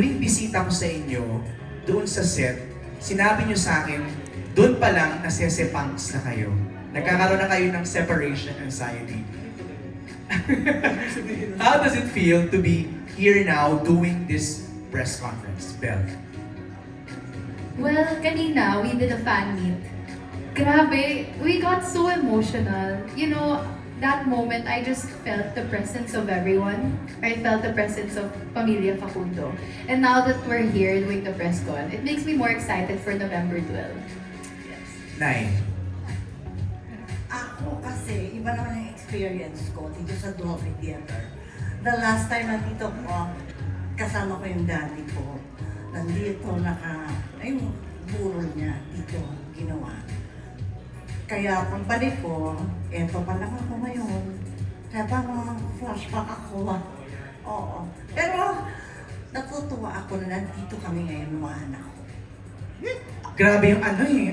Huling bisita ko sa inyo, doon sa set, sinabi niyo sa akin, doon pa lang nasesepangs na kayo. Nagkakaroon na kayo ng separation anxiety. How does it feel to be here now doing this press conference, Belle? Well, kanina, we did a fan meet. Grabe, we got so emotional. You know, that moment, I just felt the presence of everyone. I felt the presence of Pamilya Facundo. And now that we're here doing the press con, it makes me more excited for November 12. Nay, Ako kasi, iba naman ang experience ko dito sa Dolphin Theater. The last time nandito ko, kasama ko yung daddy ko. Nandito, yung burol niya dito, ginawa. Kaya pagbalik ko, eto pa lang ako ngayon. Kaya parang flashback ako. Oo. Pero, natutuwa ako na nandito kami ngayon, mga anak ko. grabe yung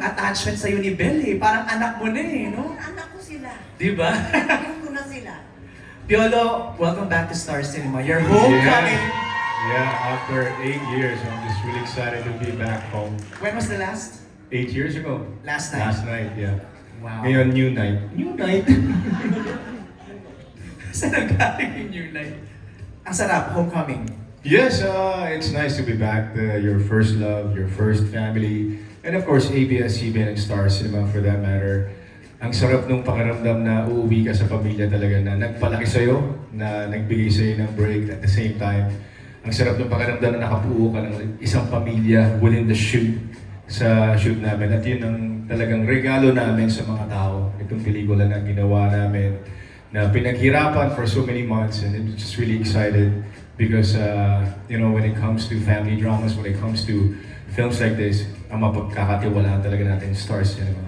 attachment sa'yo ni Belle eh. Parang anak mo na eh, no? Anak ko sila. Di ba? Yung ko na sila. Piolo, welcome back to Star Cinema. Your homecoming. Yeah, after 8 years, I'm just really excited to be back home. When was the last? 8 years ago. Last night? Last night, yeah. Wow. Ngayon, new night. New night! Saan nanggaling yung new night? Ang sarap, homecoming. Yes, it's nice to be back. Your first love, your first family, and of course, ABS-CBN and Star Cinema for that matter. Ang sarap nung pakiramdam na uuwi ka sa pamilya talaga na nagpalaki sa'yo, na nagbigay sa'yo ng break at the same time. Ang sarap nung pakiramdam na nakabuo ka ng isang pamilya within the shoot, sa shoot namin. At yun ang talagang regalo namin sa mga tao. Itong pelikula na ginawa namin, na pinaghirapan for so many months, and I'm just really excited because, you know, when it comes to family dramas, when it comes to films like this, ang mapagkakatiwalaan talaga natin Star Cinema.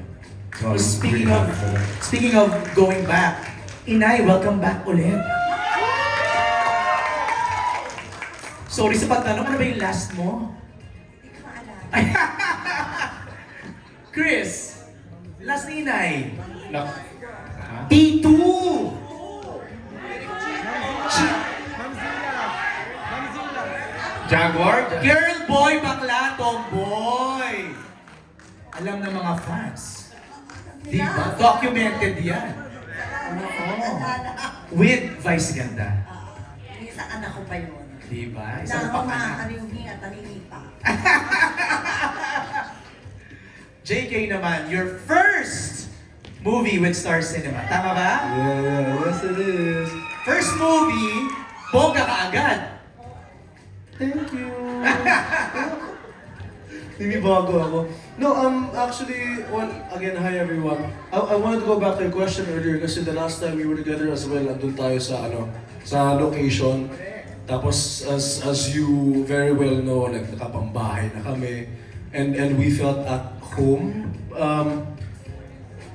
So, I'm Speaking really of, happy for that. speaking of going back, Inay, welcome back ulit. Sorry sa pagtanong, ano ba yung last mo? Hindi ko maalala. Chris, last ni Inay. Ha? T2! Jaguar? Girl, boy, bakla, tomboy. Alam ng mga fans. Di ba? Documented yan. Oo. With Vice Ganda. Isa anak ko pa yun. Di ba? Na Isang ako panganak. nakakalimuhin at naninipa. JK naman, your first movie with Star Cinema. Tama ba? Yeah, yes it is. First movie, bongga ka agad. Thank you. Hindi bago ako. No, actually, again, hi everyone. I wanted to go back to your question earlier kasi the last time we were together as well, andun tayo sa sa location. Tapos as you very well know, nakapambahay na kami and we felt at home.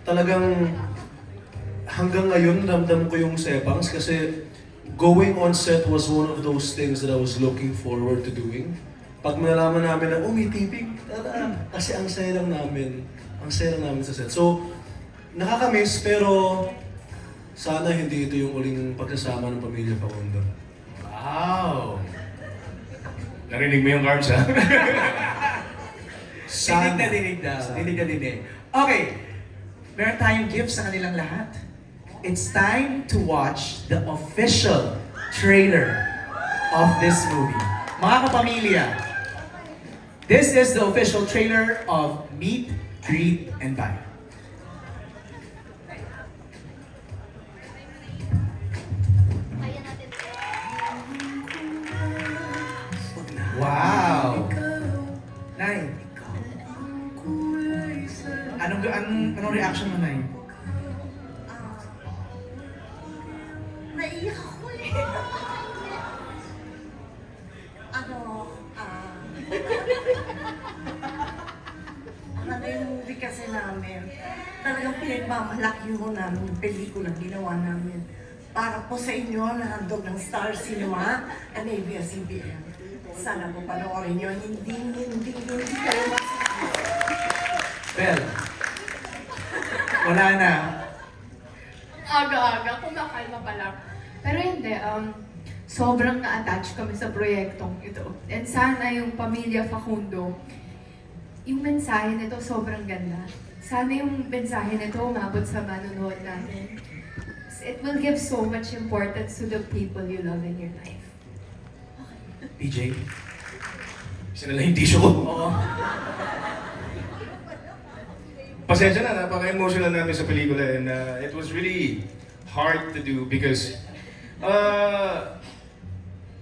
Talagang hanggang ngayon ramdam ko yung sepangs kasi going on set was one of those things that I was looking forward to doing. Pag nalaman namin na, may taping, kasi ang saya lang namin sa set. So, nakakamiss, pero sana hindi ito yung uling pagkasama ng pamilya Facundo. Wow! Narinig mo yung cards, ha? Dinig na dinig daw. Dinig na dinig. Okay. Meron tayong gifts sa kanilang lahat. It's time to watch the official trailer of this movie. Mga kapamilya, this is the official trailer of Meet, Greet, and Buy. Wow! Nay, anong reaction mo, Nay? Naiyak ako eh. Ano, ano yung movie kasi namin, talagang pinagmamalaki mo namin yung pelikula ginawa namin. Para po sa inyo na nandun ng Star Cinema and ABS-CBN. Sana po panoorin nyo. Hindi kayo masakit. Bel, wala na. Aga-aga, kumakalma pa lang. Pero hindi, sobrang na-attach kami sa proyektong ito. And sana yung pamilya Facundo, yung mensahe nito sobrang ganda. Sana yung mensahe nito umabot sa manonood natin. It will give so much importance to the people you love in your life. PJ? Isa na lang yung tissue ko. Oo. Pasensya na, napaka-emotional namin sa pelikula and it was really hard to do because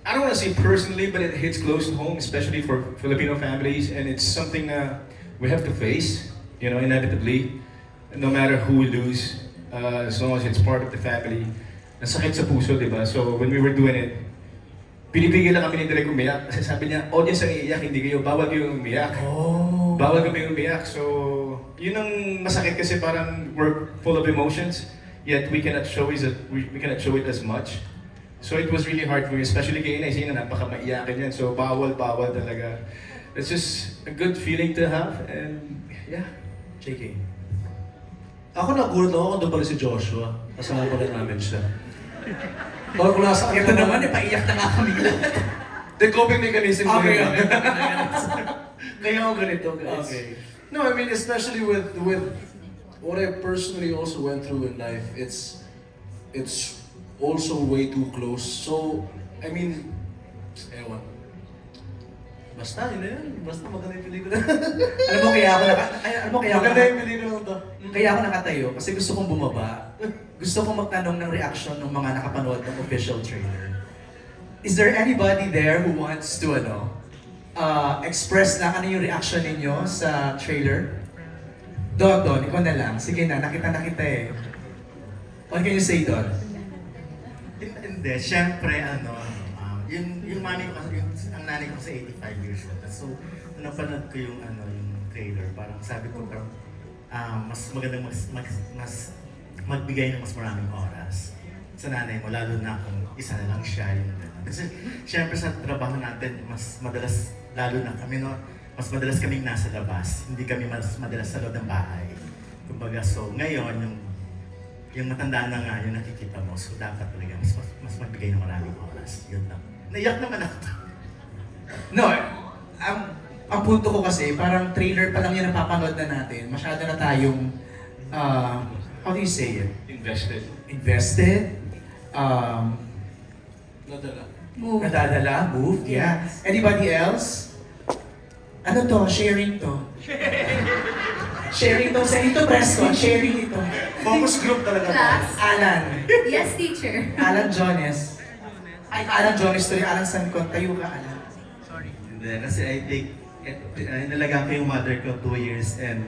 I don't want to say personally, but it hits close to home, especially for Filipino families, and it's something we have to face, you know, inevitably, no matter who we lose, as long as it's part of the family. Nasakit sa puso, di ba? So when we were doing it, pinipigil lang kami ni Direk umiyak kasi sabi niya, audience ang iiyak, hindi kayo, bawal kayong umiyak. Oh. Bawal kami umiyak. So, yun ang masakit kasi parang we're full of emotions, yet we cannot show it, we cannot show it as much. So it was really hard for me, especially kay Inay. Sina napaka-maiyakin yan. So bawal talaga. It's just a good feeling to have and yeah. JK. Ako nagulat ako kung doon pala si Joshua. Kasama pala namin siya. Parang kung nasa Ito naman, paiyak na nga kami lahat. The coping mechanism ko Okay, yun. okay. Kaya ako ganito, guys. Okay. No, I mean, especially with what I personally also went through in life, it's also way too close. So, I mean, ewan. Basta, yun na yun. Basta maganda yung pelikula. Alam mo kaya ako Maganda yung pelikula to. Kaya ako nakatayo kasi gusto kong bumaba. Gusto kong magtanong ng reaction ng mga nakapanood ng official trailer. Is there anybody there who wants to express lang ano yung reaction ninyo sa trailer? Don, ikaw na lang. Sige na, nakita eh. What can you say, Don? Hindi, syempre yung mami ko kasi, ang nanay ko kasi 85 years old. So, nung napanood ko yung yung trailer, parang sabi ko parang mas magandang mas magbigay ng mas maraming oras sa nanay mo, lalo na kung isa na lang siya yung gano'n. Kasi syempre sa trabaho natin, mas madalas, lalo na kami mas madalas kaming nasa labas, hindi kami mas madalas sa loob ng bahay. Kumbaga, so ngayon, yung matanda na nga, yung nakikita mo, so dapat talaga mas magbigay ng maraming oras. Yun lang. Naiyak naman ako. No, ang punto ko kasi, parang trailer pa lang yung napapanood na natin. Masyado na tayong, how do you say it? Invested. Nadala. Move. Nadadala, moved, yeah. Anybody else? Ano to? Sharing to. Sharing to. Sa ito, press ko. Sharing ito. Focus group talaga. Class? Alan. Yes, teacher. Alan Jones. Ay, Alan Jones to. Alan Sancon. Tayo ka, Alan. Hindi, kasi I think, nalagaan ko yung mother ko 2 years and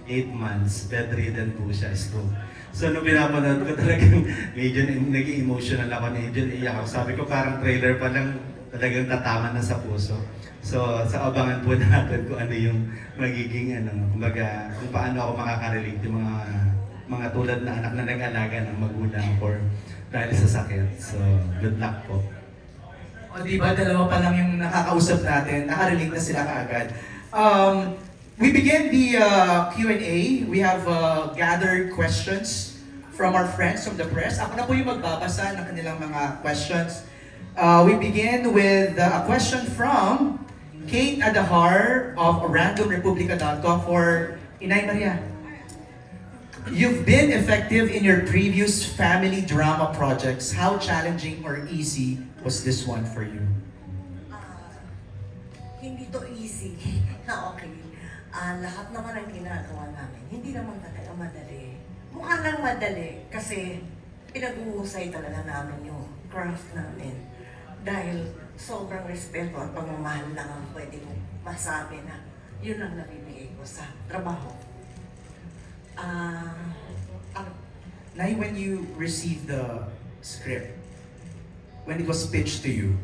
8 months, bedridden po siya, stroke. So nung pinapanood ko talagang medyo naging emotional ako, medyo iiyak ako. Sabi ko parang trailer pa lang talagang tatama na sa puso. So sa abangan po natin kung ano yung magiging kumbaga kung paano ako makaka-relate yung mga tulad na anak na nag-alaga ng magulang or dahil sa sakit. So good luck po. O diba, dalawa pa lang yung nakakausap natin. Nakarelate na sila kaagad. We begin the Q&A. We have gathered questions from our friends from the press. Ako na po yung magbabasa ng kanilang mga questions. We begin with a question from Kate Adahar of randomrepublica.com for Inay Maria. You've been effective in your previous family drama projects. How challenging or easy was this one for you? Hindi to easy. Okay. Lahat naman ang ginagawa namin, hindi naman talaga madali. Mukha lang madali kasi pinag-uusay talaga namin yung craft namin. Dahil sobrang respeto at pagmamahal lang ang pwede kong masabi na yun ang nabibigay ko sa trabaho. Nay, when you received the script, when it was pitched to you,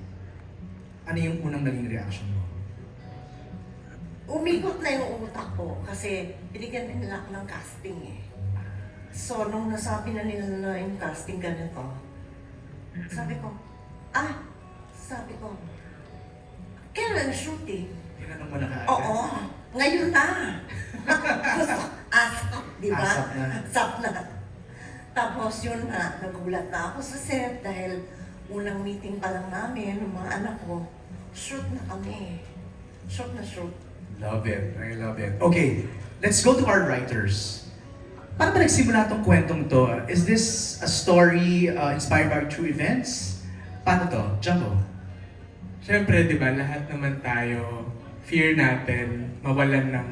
ano yung unang naging reaction mo? Umikot na yung utak ko kasi binigyan din nila ako ng casting eh. So, nung nasabi na nila na yung casting ganito, sabi ko, kailan shooting? Tinanong mo na kaagad? Oo, ngayon na. Asap, di ba? Asap na. Asap na. Tapos yun na, nagulat na ako sa set dahil unang meeting pa lang namin, ng mga anak ko, shoot na kami. Shoot na shoot. Love it. I love it. Okay, let's go to our writers. Paano ba nagsimula tong kwentong to? Is this a story inspired by true events? Paano to? Jumbo? Siyempre, di ba, lahat naman tayo, fear natin, mawalan ng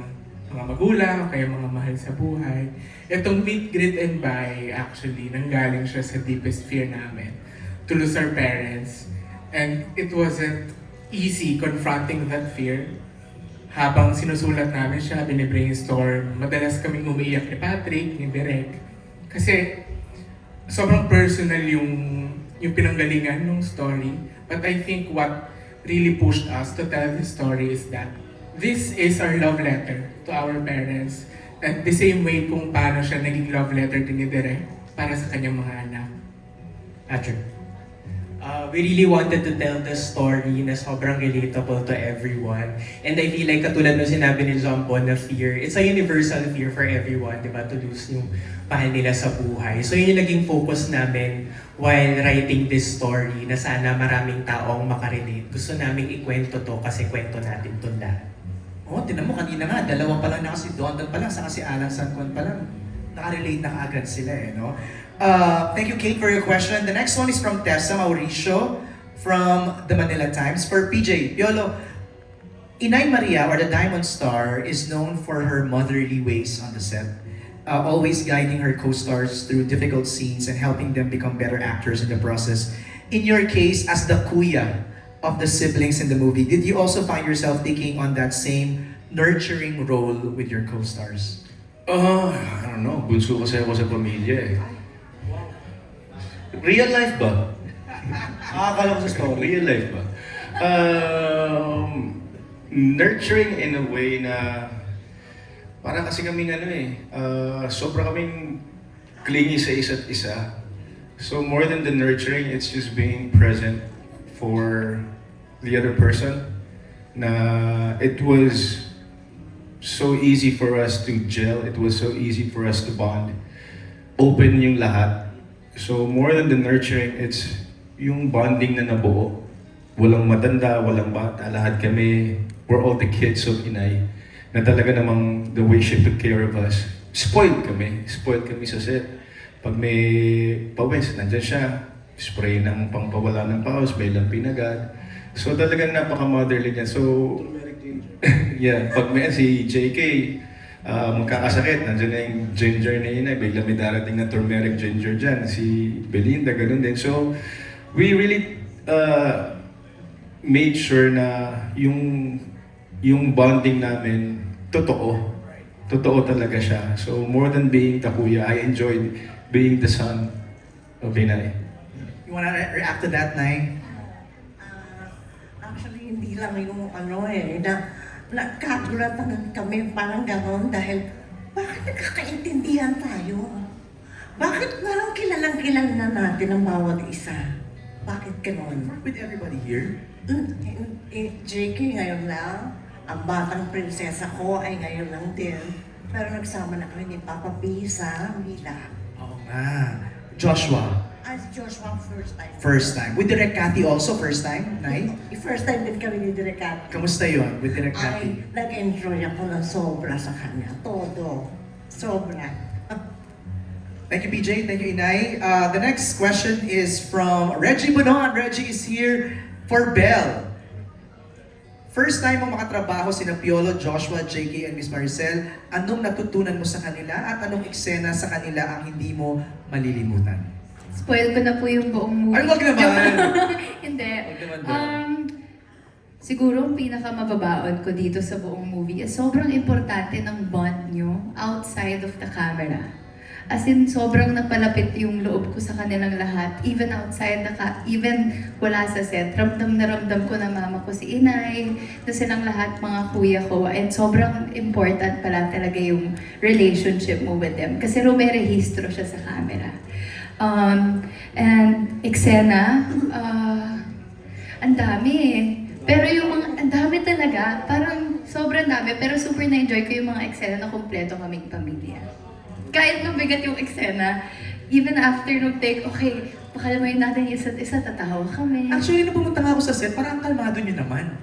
mga magulang, o kaya mga mahal sa buhay. Itong Meet, Greet, and Buy, actually, nanggaling siya sa deepest fear namin, to lose our parents. And it wasn't easy confronting that fear. Habang sinusulat namin siya, binibrainstorm, madalas kaming umiiyak ni Patrick, ni Derek. Kasi sobrang personal yung pinanggalingan ng story. But I think what really pushed us to tell this story is that this is our love letter to our parents. And the same way kung paano siya naging love letter din ni Derek para sa kanyang mga anak. Patrick? We really wanted to tell the story na sobrang relatable to everyone. And I feel like katulad ng sinabi ni Jumbo na fear, it's a universal fear for everyone, di ba? To lose yung mahal nila sa buhay. So yun yung naging focus namin while writing this story na sana maraming taong makarelate. Gusto namin ikwento to kasi kwento natin to lahat. Oh, tinan mo kanina nga, dalawa pa lang na kasi Donald pa lang, saka si Alan Sancon pa lang. Nakarelate na kaagad sila eh, no? Thank you, Kate, for your question. The next one is from Tessa Mauricio from the Manila Times. For PJ, Piolo, Inay Maria, or the Diamond Star, is known for her motherly ways on the set. Always guiding her co-stars through difficult scenes and helping them become better actors in the process. In your case, as the kuya of the siblings in the movie, did you also find yourself taking on that same nurturing role with your co-stars? I don't know. Bunso kasi ako sa pamilya eh. Real life ba? Akala ko sa story. Real life ba? Nurturing in a way na parang kasi kaming sobra kaming clingy sa isa't isa. So more than the nurturing, it's just being present for the other person. Na it was so easy for us to gel. It was so easy for us to bond. Open yung lahat. So more than the nurturing, it's yung bonding na nabuo. Walang matanda, walang bata, lahat kami, we're all the kids of Inay. Na talaga namang the way she took care of us. Spoiled kami sa set. Pag may pawis, nandyan siya. Spray ng pangpawala ng paus, may lampin agad. So talagang napaka-motherly niya. So, yeah, pag may si JK, magkakasakit, nandiyan na yung ginger na yun, bigla may darating na turmeric ginger dyan. Si Belinda, ganun din. So, we really made sure na yung bonding namin, totoo. Totoo talaga siya. So, more than being the kuya, I enjoyed being the son of Inay. You wanna react to that, Nay? Actually, hindi lang yung nagkagulatan kami parang gano'n dahil bakit nagkakaintindihan tayo? Bakit parang kilalang-kilala na natin ang bawat isa? Bakit gano'n? With everybody here? JK ngayon lang, ang batang prinsesa ko ay ngayon lang din. Pero nagsama na kami ni Papa P sa Mila. Oo nga. Joshua, As Joshua, first time. first time. With Direk Cathy also, first time, Nay? First time din kami ni Direkat. Kamusta yun with Direk Cathy? Ay, nag-enjoy ako ng sobra sa kanya. Todo. Sobra. Thank you, PJ. Thank you, Inay. The next question is from Reggie Bonon. Reggie is here for Belle. First time mo makatrabaho sina Piolo, Joshua, JK, and Miss Maricel, anong natutunan mo sa kanila at anong eksena sa kanila ang hindi mo malilimutan? Spoil ko na po yung buong movie. Ay, wag naman! Hindi. Wag naman daw. Siguro ang pinakamababaon ko dito sa buong movie is sobrang importante ng bond nyo outside of the camera. As in, sobrang napalapit yung loob ko sa kanilang lahat. Even outside even wala sa set. Ramdam na ramdam ko na mama ko si Inay, na silang lahat mga kuya ko. And sobrang important pala talaga yung relationship mo with them. Kasi rumerehistro siya sa camera. And eksena, ang dami eh. Pero yung mga, ang dami talaga, parang sobrang dami. Pero super na-enjoy ko yung mga eksena na kumpleto kaming pamilya. Kahit mabigat yung eksena, even after nung take, okay, Pakalamayin natin yung isa't isa, tatawa kami. Actually, nung pumunta nga ako sa set, parang kalmado nyo naman.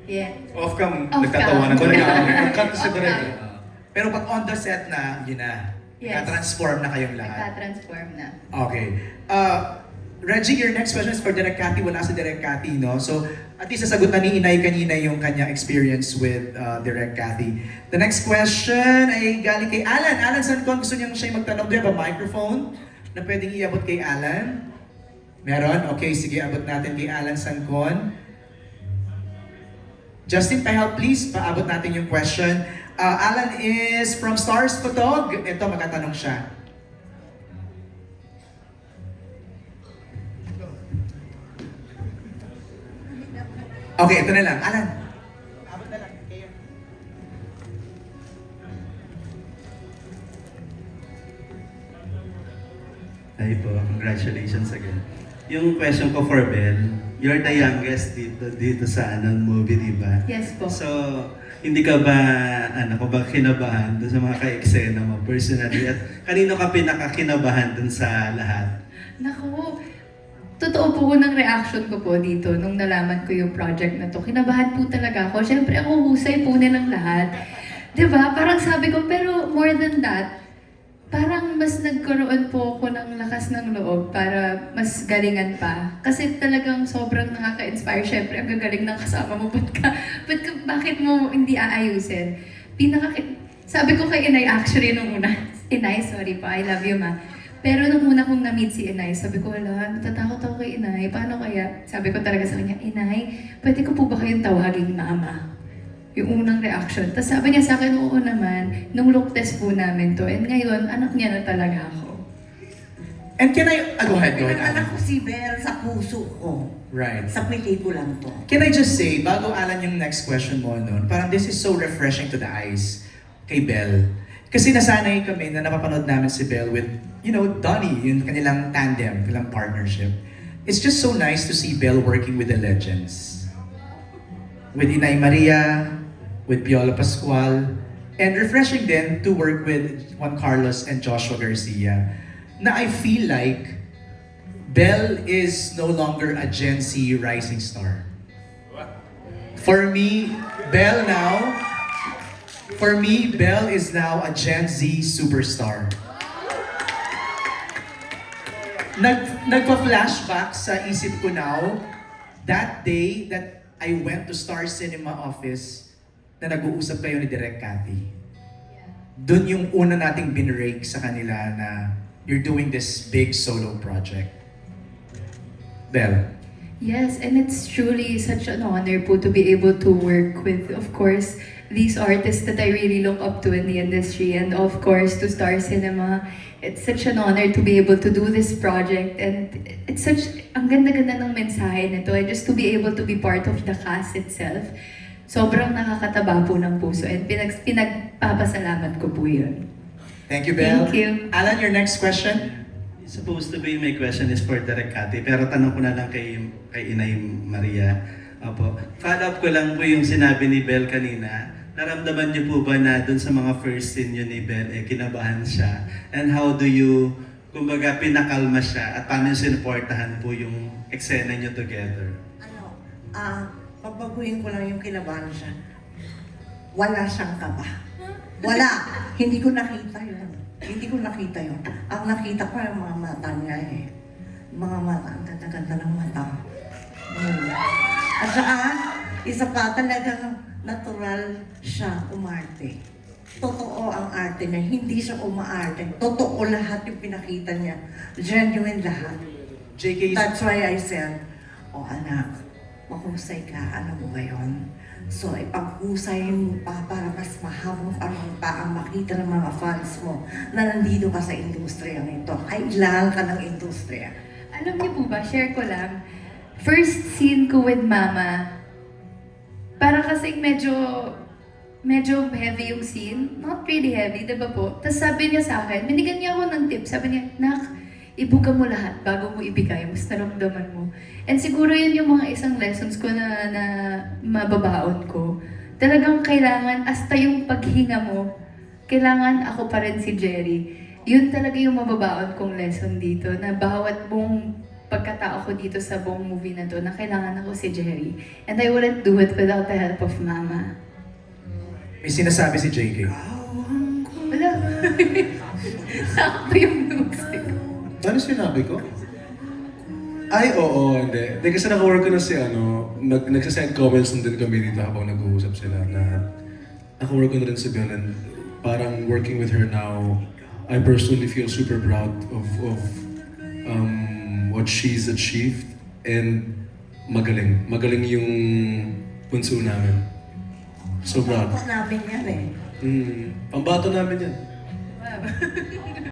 Yeah. Off-cam, Off-cam. nagtatawanan ko lang. Cut si Direk. Pero pag on the set na, yun na. Yes. Naka-transform na kayong lahat. Nagka-transform na. Okay. Reggie, your next question is for Direk Cathy. Wala si Direk Cathy, no? So, at least nasagot na ni Inay kanina yung kanyang experience with Direk Cathy. The next question ay galing kay Alan. Alan Sancon, gusto niyang siya magtanong. Do you have a microphone na pwedeng iabot kay Alan? Meron? Okay, sige, abot natin kay Alan Sancon. Justin, pa-help please. Paabot natin yung question. Alan is from Stars Photog. Ito, magtatanong siya. Okay, ito na lang. Alan. Abot na lang. Kayo. Hi po, congratulations again. Yung question ko for Belle, you're the youngest dito sa movie, di ba? Yes po. So, hindi ka ba, kinabahan doon sa mga ka-eksena mo personally? At kanino ka pinakakinabahan doon sa lahat? Naku, totoo po ng reaction ko po dito nung nalaman ko yung project na to. Kinabahan po talaga ako. Siyempre, ako husay po nilang lahat. 'Di ba? Parang sabi ko, pero more than that, parang mas nagkaroon po ako ng lakas ng loob para mas galingan pa. Kasi talagang sobrang nakaka-inspire. Siyempre, ang gagaling ng kasama mo. Bakit mo hindi aayusin? Sabi ko kay Inay actually nung una, Inay, sorry pa, I love you ma. Pero nung una kong na-meet si Inay, sabi ko, wala, natatakot ako kay Inay. Paano kaya? Sabi ko talaga sa kanya, Inay, pwede ko po ba kayong tawaging mama? Yung unang reaction. Tapos sabi niya sa akin, oo naman, nung look test po namin to. And ngayon, anak niya na talaga ako. And can I... go ahead, Ang Alan. anak ko si Belle sa puso ko. Right. Sa pelikulang to. Can I just say, bago Alan yung next question mo nun, parang this is so refreshing to the eyes kay Belle. Kasi nasanay kami na napapanood namin si Belle with, Donnie, yung kanilang tandem, kanilang partnership. It's just so nice to see Belle working with the legends. With Inay Maria, with Piola Pascual, and refreshing then to work with Juan Carlos and Joshua Garcia. Na I feel like Belle is no longer a Gen Z rising star. For me, Belle is now a Gen Z superstar. Nagpa-flashback sa isip ko now, that day that I went to Star Cinema office na nag-uusap kayo ni Direk Cathy. Doon yung una nating binrake sa kanila na you're doing this big solo project. Belle. Yes, and it's truly such an honor po to be able to work with, of course, these artists that I really look up to in the industry, and of course, to Star Cinema. It's such an honor to be able to do this project, and it's ang ganda-ganda ng mensahe nito, and just to be able to be part of the cast itself, sobrang nakakataba po ng puso, and pinagpapasalamat ko po yun. Thank you, Belle. Thank you. Alan, your next question? Supposed to be my question is for Direk Cathy, pero tanong ko na lang kay Inay Maria. Opo. Follow up ko lang po yung sinabi ni Belle kanina. Naramdaman niyo po ba na dun sa mga first scene niyo ni Belle, kinabahan siya? And how do you, kumbaga, pinakalma siya? At paano sinuportahan po yung eksena niyo together? Papaguhin ko lang yung kinabahan siya. Wala siyang kaba. Wala. Hindi ko nakita yun. Ang nakita ko yung mga mata niya eh. Mga mata, ang ganda-ganda ng mata. At saka, isa pa talagang natural siya umarte. Totoo ang arte niya, hindi siya umaarte. Totoo lahat yung pinakita niya. Genuine lahat. JK, That's why I said, anak, mahusay ka, alam mo ba yun? So, ipag-husay mo pa para mas mahabang pa ang makita ng mga fans mo na nandito ka sa industriya nito. Kailangan ka ng industriya. Alam niyo po ba, share ko lang, first scene ko with Mama, para kasing medyo heavy yung scene. Not really heavy, di ba po? Tapos sabi niya sa akin, binigyan niya ako ng tip. Sabi niya, Nak, ibuga mo lahat bago mo ibigay. Mas naramdaman mo. And siguro yun yung mga isang lessons ko na mababaon ko. Talagang kailangan, hasta yung paghinga mo, kailangan ako pa rin si Jerry. Yun talaga yung mababaon kong lesson dito, na bawat buong pagkatao ko dito sa buong movie na to, na kailangan ako si Jerry. And I wouldn't do it without the help of Mama. May sinasabi si JK. Wala. Sakto yung music. Ano sinabi ko? Ay, oo, hindi. Hindi kasi naka-work ko na si nagsasend comments na din kami dito habang nag-uusap sila na naka-work ko na rin si Bion and parang working with her now, I personally feel super proud of what she's achieved and magaling. Magaling yung punso namin. So proud. Pambato namin yan eh. Pambato namin yan. Wow.